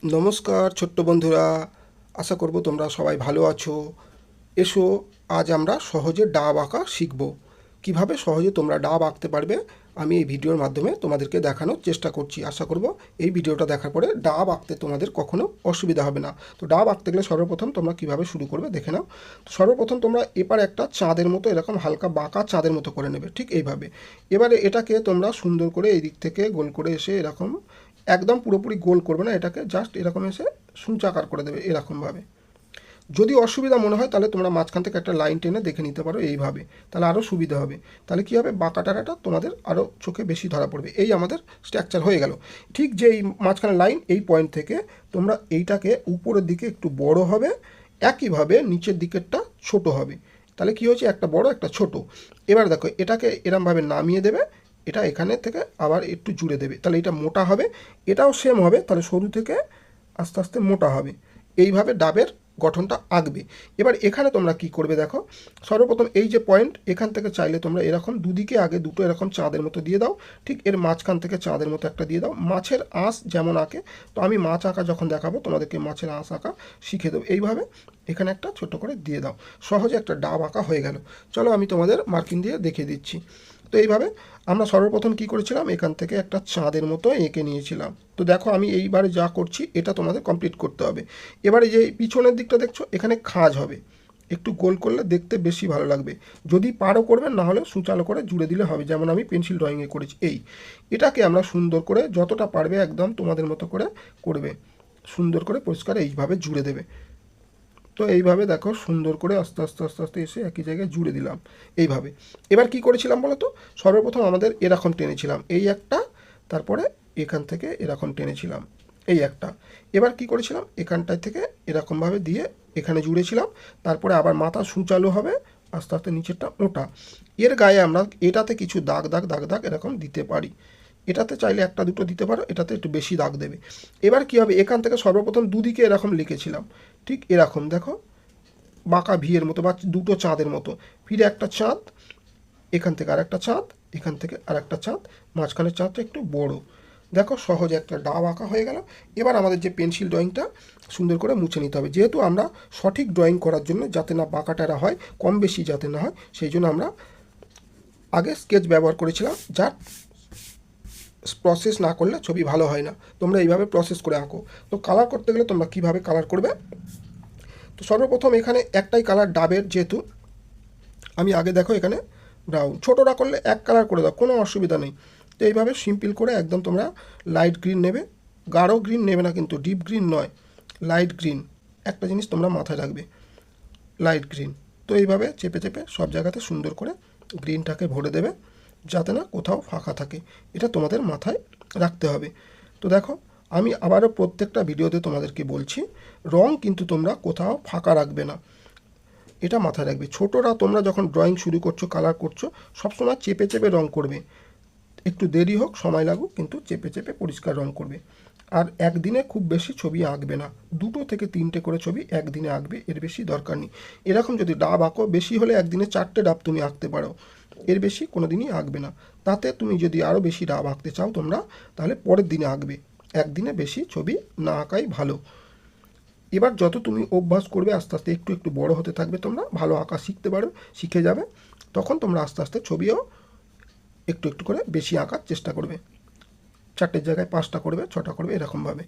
নমস্কার ছোট্ট বন্ধুরা, আশা করব তোমরা সবাই ভালো আছো। এসো, আজ আমরা সহজে ডাব আঁকা শিখব। কিভাবে সহজে তোমরা ডাব আঁকতে পারবে আমি এই ভিডিওর মাধ্যমে তোমাদেরকে দেখানোর চেষ্টা করছি। আশা করব এই ভিডিওটা দেখার পরে ডাব আঁকতে তোমাদের কখনো অসুবিধা হবে না। তো ডাব আঁকতে গেলে সর্বপ্রথম তোমরা কিভাবে শুরু করবে দেখে নাও। তো সর্বপ্রথম তোমরা এবার একটা চাঁদের মতো এরকম হালকা বাঁকা চাঁদের মতো করে নেবে, ঠিক এইভাবে। এবারে এটাকে তোমরা সুন্দর করে এই দিক থেকে গোল করে এসে এরকম, একদম পুরোপুরি গোল করবে না, এটাকে জাস্ট এরকম এসে সূচাকার করে দেবে এরকমভাবে। যদি অসুবিধা মনে হয় তাহলে তোমরা মাঝখান থেকে একটা লাইন টেনে দেখে নিতে পারো এইভাবে, তাহলে আরও সুবিধা হবে। তাহলে কী হবে, বাঁকা টাকাটা তোমাদের আরও চোখে বেশি ধরা পড়বে। এই আমাদের স্ট্রাকচার হয়ে গেল। ঠিক যে এই মাঝখানে লাইন, এই পয়েন্ট থেকে তোমরা এইটাকে উপরের দিকে একটু বড় হবে, একইভাবে নিচের দিকেরটা ছোট হবে। তাহলে কী হচ্ছে, একটা বড় একটা ছোট। এবার দেখো এটাকে এরমভাবে নামিয়ে দেবে, এটা এখানে থেকে আবার একটু জুড়ে দেবে, তাহলে এটা মোটা হবে। এটাও সেম হবে, তাহলে সরু থেকে আস্তে আস্তে মোটা হবে। এইভাবে ডাবের গঠনটা আঁকবে। এবার এখানে তোমরা কি করবে দেখো, সর্বপ্রথম এই যে পয়েন্ট, এখান থেকে চাইলে তোমরা এরকম দুদিকে আগে দুটো এরকম চাঁদের মতো দিয়ে দাও। ঠিক এর মাঝখান থেকে চাঁদের মতো একটা দিয়ে দাও। মাছের আঁশ যেমন আঁকে, তো আমি মাছ আঁকা যখন দেখাবো তোমাদেরকে মাছের আঁশ আঁকা শিখে দেবো। এইভাবে এখানে একটা ছোট করে দিয়ে দাও, সহজে একটা ডাব আঁকা হয়ে গেল। চলো আমি তোমাদের মার্কিং দিয়ে দেখিয়ে দিচ্ছি। তো এইভাবে আমরা সর্বপ্রথম কি করেছিলাম, এখান থেকে একটা চাঁদের মতো এঁকে নিয়েছিলাম। তো দেখো আমি এইবারে যা করছি এটা তোমাদের কমপ্লিট করতে হবে। এবারে যে পিছনের দিকটা দেখছো, এখানে খাঁজ হবে, একটু গোল করলে দেখতে বেশি ভালো লাগবে। যদি পারো করবেন, না হলে সুচালো করে জুড়ে দিলে হবে, যেমন আমি পেন্সিল ড্রয়িংয়ে করেছি। এটাকে আমরা সুন্দর করে যতটা পারবে একদম তোমাদের মতো করে করবে, সুন্দর করে পরিষ্কার এইভাবে জুড়ে দেবে। তো এইভাবে দেখো সুন্দর করে আস্তে আস্তে আস্তে আস্তে এসে একই জায়গায় জুড়ে দিলাম এইভাবে। এবার কি করেছিলাম বলো তো, সর্বপ্রথম আমাদের এরকম টেনেছিলাম এই একটা, তারপরে এখান থেকে এরকম টেনেছিলাম এই একটা। এবার কি করেছিলাম, এখানটায় থেকে এরকমভাবে দিয়ে এখানে জুড়েছিলাম। তারপরে আবার মাথা সূচালো হবে, আস্তে আস্তে নিচেরটা মোটা। এর গায়ে আমরা এটাতে কিছু দাগ দাগ দাগ দাগ এরকম দিতে পারি। এটাতে চাইলে একটা দুটো দিতে পারো, এটাতে একটু বেশি দাগ দেবে। এবার কি হবে, এখান থেকে সর্বপ্রথম দুদিকে এরকম লিখেছিলাম, ঠিক এরকম দেখো বাঁকা ভিয়ের মতো বা দুটো চাঁদের মতো। ফিরে একটা চাঁদ, এখান থেকে আর একটা চাঁদ, এখান থেকে আর একটা চাঁদ, মাঝখানের চাঁদটা একটু বড়। দেখো সহজে একটা ডাব আঁকা হয়ে গেল। এবার আমাদের যে পেন্সিল ড্রয়িংটা সুন্দর করে মুছে নিতে হবে, যেহেতু আমরা সঠিক ড্রয়িং করার জন্য যাতে না বাঁকাটারা হয়, কম বেশি যাতে না হয়, সেই জন্য আমরা আগে স্কেচ ব্যবহার করেছিলাম, যার প্রসেস না করলে ছবি ভালো হয় না। তোমরা এইভাবে প্রসেস করে আঁকো। তো কালার করতে গেলে তোমরা কিভাবে কালার করবে, তো সর্বপ্রথম এখানে একটাই কালার ডাবের, যেহেতু আমি আগে দেখো এখানে ব্রাউন, ছোটোরা করলে এক কালার করে দাও, কোনো অসুবিধা নেই। তো এইভাবে সিম্পল করে একদম তোমরা লাইট গ্রিন নেবে, গাঢ় গ্রিন নেবে না কিন্তু, ডিপ গ্রিন নয়, লাইট গ্রিন। একটা জিনিস তোমরা মাথায় রাখবে, লাইট গ্রিন। তো এইভাবে চেপে চেপে সব জায়গাতে সুন্দর করে গ্রিনটাকে ভরে দেবে, যাতে না কোথাও ফাঁকা থাকে, এটা তোমাদের মাথায় রাখতে হবে। তো দেখো আমি আবারও প্রত্যেকটা ভিডিওতে তোমাদেরকে বলছি, রং কিন্তু তোমরা কোথাও ফাঁকা রাখবে না, এটা মাথায় রাখবে। ছোটরা তোমরা যখন ড্রয়িং শুরু করছো, কালার করছো, সবসময় চেপে চেপে রং করবে। একটু দেরি হোক, সময় লাগুক, কিন্তু চেপে চেপে পরিষ্কার রং করবে। আর একদিনে খুব বেশি ছবি আঁকবে না, 2 থেকে 3টে করে ছবি একদিনে আঁকবে, এর বেশি দরকার নেই। এরকম যদি ডাব আঁকো, বেশি হলে একদিনে 4টে ডাব তুমি আঁকতে পারো, এর বেশি কোনো দিনই আঁকবে না। তাতে তুমি যদি আরও বেশি ডাব আঁকতে চাও তোমরা, তাহলে পরের দিনে আঁকবে, একদিনে বেশি ছবি না আঁকাই ভালো। এবার যত তুমি অভ্যাস করবে, আস্তে আস্তে একটু একটু বড় হতে থাকবে, তোমরা ভালো আঁকা শিখতে পারবে, শিখে যাবে। তখন তোমরা আস্তে আস্তে ছবিও একটু একটু করে বেশি আঁকার চেষ্টা করবে, 4টের জায়গায় 5টা করবে, 6টা করবে, এরকমভাবে।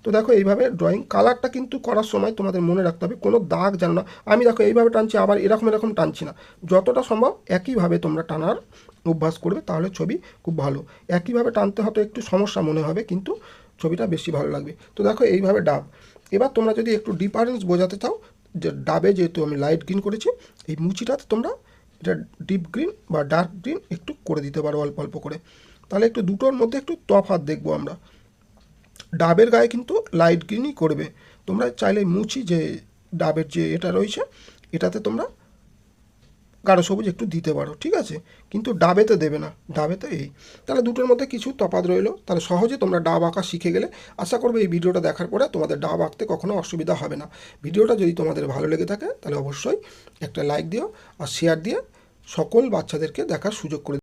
তো দেখো এইভাবে ড্রয়িং কালারটা কিন্তু করার সময় তোমাদের মনে রাখতে হবে, কোনো দাগ যেন না। আমি দেখো এইভাবে টানছি, আবার এরকম এরকম টানছি না, যতটা সম্ভব একইভাবে তোমরা টানার অভ্যাস করবে, তাহলে ছবি খুব ভালো। একইভাবে টানতে হয়তো একটু সমস্যা মনে হবে, কিন্তু ছবিটা বেশি ভালো লাগবে। তো দেখো এইভাবে ডাব। এবার তোমরা যদি একটু ডিফারেন্স বোঝাতে চাও, যে ডাবে যেহেতু আমি লাইট গ্রিন করেছি, এই মুচিটাতে তোমরা এটা ডিপ গ্রিন বা ডার্ক গ্রিন একটু করে দিতে পারো, অল্প অল্প করে। তাহলে একটু দুটোর মধ্যে একটু তফাৎ দেখবো আমরা। ডাবের গায়ে কিন্তু লাইট গ্রিনই করবে। তোমরা চাইলে মুচি যে ডাবের যে এটা রয়েছে, এটাতে তোমরা গাঢ় সবুজ একটু দিতে পারো, ঠিক আছে, কিন্তু ডাবেতে দেবে না, ডাবেতে এই। তাহলে দুটোর মধ্যে কিছু তফাৎ রইলো। তাহলে সহজে তোমরা ডাব আঁকা শিখে গেলে। আশা করবো এই ভিডিওটা দেখার পরে তোমাদের ডাব আঁকতে কখনো অসুবিধা হবে না। ভিডিওটা যদি তোমাদের ভালো লেগে থাকে, তাহলে অবশ্যই একটা লাইক দিও, আর শেয়ার দিয়ে সকল বাচ্চাদেরকে দেখার সুযোগ করে